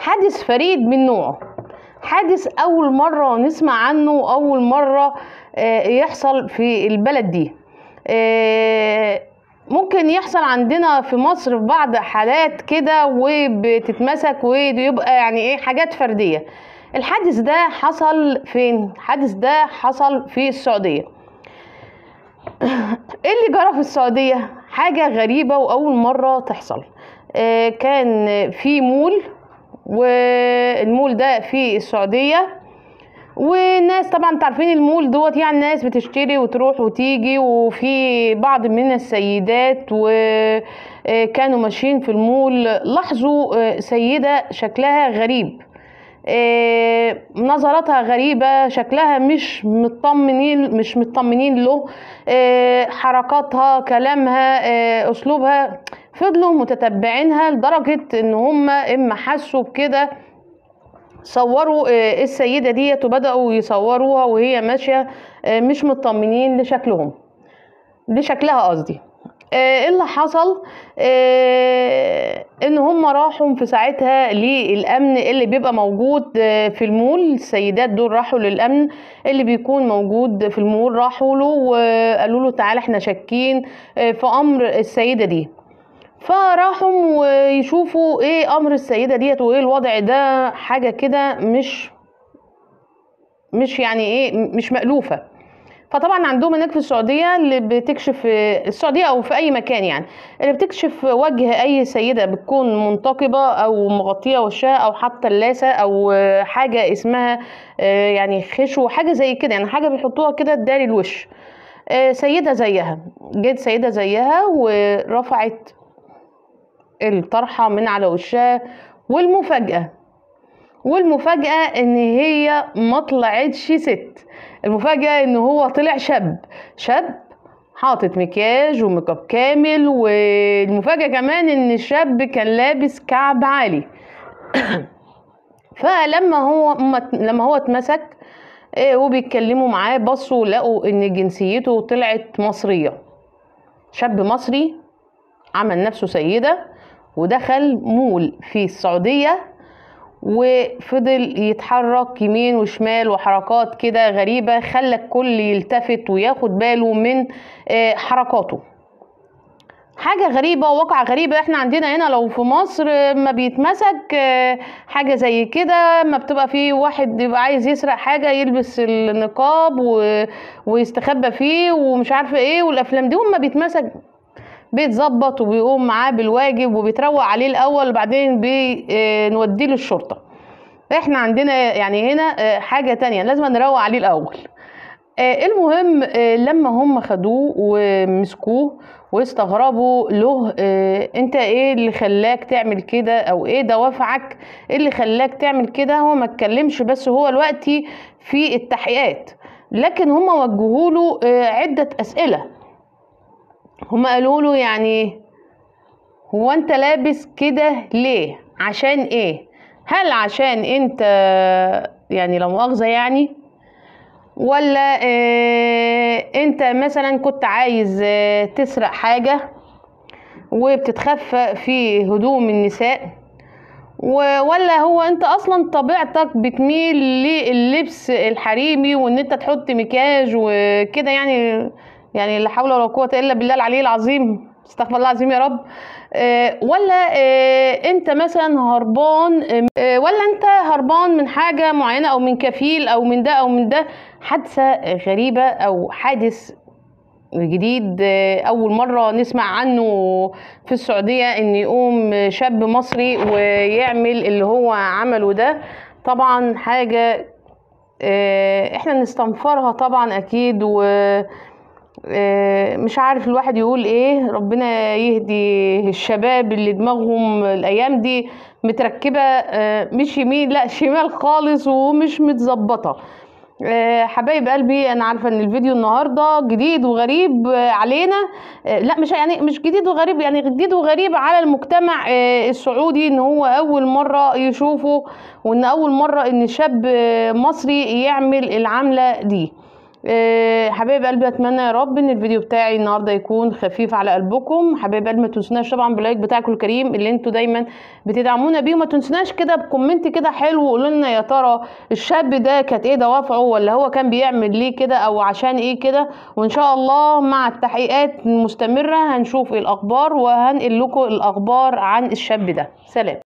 حادث فريد من نوعه، حادث أول مرة نسمع عنه، أول مرة يحصل في البلد دي. ممكن يحصل عندنا في مصر في بعض حالات كده وبتتمسك ويبقى يعني ايه حاجات فردية. الحادث ده حصل فين؟ الحادث ده حصل في السعودية. ايه اللي جرى في السعودية؟ حاجة غريبة وأول مرة تحصل. كان في مول، والمول ده في السعودية، والناس طبعا تعرفين المول دوت يعني الناس بتشتري وتروح وتيجي، وفي بعض من السيدات وكانوا ماشيين في المول لاحظوا سيدة شكلها غريب، نظراتها غريبة، شكلها مش مطمنين له، حركاتها، كلامها، اسلوبها. فضلوا متتبعينها لدرجة ان هم اما حسوا بكده صوروا السيدة ديت وبدأوا يصوروها وهي ماشية مش مطمنين لشكلها قصدي. ايه اللي حصل؟ ان هم راحوا في ساعتها للامن اللي بيبقى موجود في المول. السيدات دول راحوا للامن اللي بيكون موجود في المول، راحوا له وقالوا له تعالى احنا شاكين في امر السيدة دي. فراحوا ويشوفوا ايه امر السيدة ديت وايه الوضع ده، حاجة كده مش يعني ايه مش مألوفة. فطبعا عندهم هناك في السعودية اللي بتكشف، السعودية او في اي مكان يعني، اللي بتكشف وجه اي سيدة بتكون منتقبة او مغطية وشها او حاطة اللاسة او حاجة اسمها يعني خشو، حاجة زي كده يعني، حاجة بيحطوها كده تداري الوش. سيدة زيها، جت سيدة زيها ورفعت الطرحة من على وشها، والمفاجأة ان هي ما طلعتش ست، المفاجأة ان هو طلع شاب حاطط مكياج وميك اب كامل، والمفاجأة كمان ان الشاب كان لابس كعب عالي. لما هو اتمسك وبيتكلموا معاه بصوا لقوا ان جنسيته طلعت مصرية، شاب مصري عمل نفسه سيدة ودخل مول في السعودية وفضل يتحرك يمين وشمال وحركات كده غريبة، خلى الكل يلتفت وياخد باله من حركاته. حاجة غريبة وواقع غريبة. احنا عندنا هنا لو في مصر ما بيتمسك حاجة زي كده، ما بتبقى فيه واحد يبقى عايز يسرق حاجة يلبس النقاب ويستخبى فيه ومش عارفة ايه والافلام دي، وما بيتمسك بيتظبط وبيقوم معاه بالواجب وبيتروق عليه الاول وبعدين بنوديه للشرطه. احنا عندنا يعني هنا حاجه تانية لازم نروق عليه الاول. المهم لما هم خدوه ومسكوه واستغربوا له، انت ايه اللي خلاك تعمل كده او ايه دوافعك اللي خلاك تعمل كده؟ هو ما اتكلمش، بس هو دلوقتي في التحقيقات، لكن هم وجهوا له عده اسئله. هم قالوا له يعني هو انت لابس كده ليه؟ عشان ايه؟ هل عشان انت يعني لا مؤاخذة يعني، ولا انت مثلا كنت عايز تسرق حاجة وبتتخفى في هدوم النساء، ولا هو انت اصلا طبيعتك بتميل لللبس الحريمي وان انت تحط مكياج وكده يعني لا حول ولا قوة الا بالله العلي العظيم، استغفر الله العظيم يا رب. ولا انت مثلا هربان، ولا انت هربان من حاجة معينة او من كفيل او من ده او من ده. حادثة غريبة او حادث جديد اول مرة نسمع عنه في السعودية، ان يقوم شاب مصري ويعمل اللي هو عمله ده. طبعا حاجة احنا نستنفرها طبعا اكيد، و مش عارف الواحد يقول ايه. ربنا يهدي الشباب اللي دماغهم الايام دي متركبة مش يمين لا شمال خالص ومش متظبطة. حبايب قلبي، انا عارفة ان الفيديو النهاردة جديد وغريب علينا، لا مش يعني مش جديد وغريب، يعني جديد وغريب على المجتمع السعودي، ان هو اول مرة يشوفه، وان اول مرة ان شاب مصري يعمل العملة دي. حبايب قلبي، اتمنى يا رب ان الفيديو بتاعي النهارده يكون خفيف على قلبكم. حبايب قلبي، ما تنسوناش طبعا باللايك بتاعكم الكريم اللي انتوا دايما بتدعمونا بيه، وما تنسوناش كده بكومنت كده حلو وقولوا لنا يا ترى الشاب ده كانت ايه دوافعه، ولا هو كان بيعمل ليه كده او عشان ايه كده. وان شاء الله مع التحقيقات المستمره هنشوف الاخبار وهنقل لكم الاخبار عن الشاب ده. سلام.